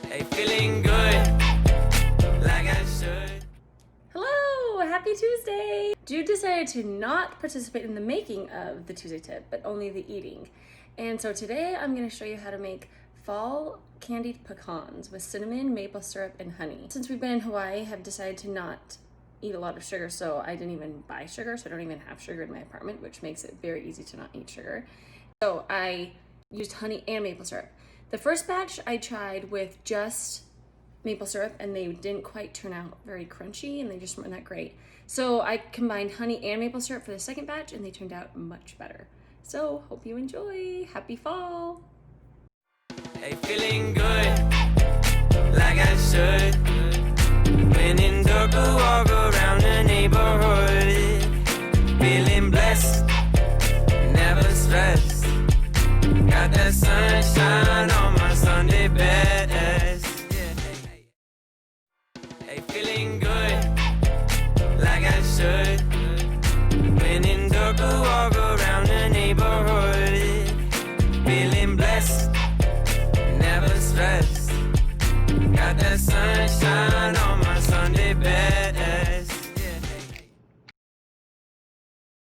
Hey, feeling good, like I should. Hello, happy Tuesday! Jude decided to not participate in the making of the Tuesday tip, but only the eating. And so today I'm going to show you how to make fall candied pecans with cinnamon, maple syrup, and honey. Since we've been in Hawaii, I have decided to not eat a lot of sugar, so I didn't even buy sugar, so I don't even have sugar in my apartment, which makes it very easy to not eat sugar. So I used honey and maple syrup. The first batch I tried with just maple syrup and they didn't quite turn out very crunchy and they just weren't that great. So I combined honey and maple syrup for the second batch and they turned out much better. So hope you enjoy. Happy fall. Hey, feeling good, like I should. When in dark, I walk around the neighborhood. Feeling blessed, never stressed. Got that sunshine on my Sunday best. Hey, feeling good, like I should. When in dark, I walk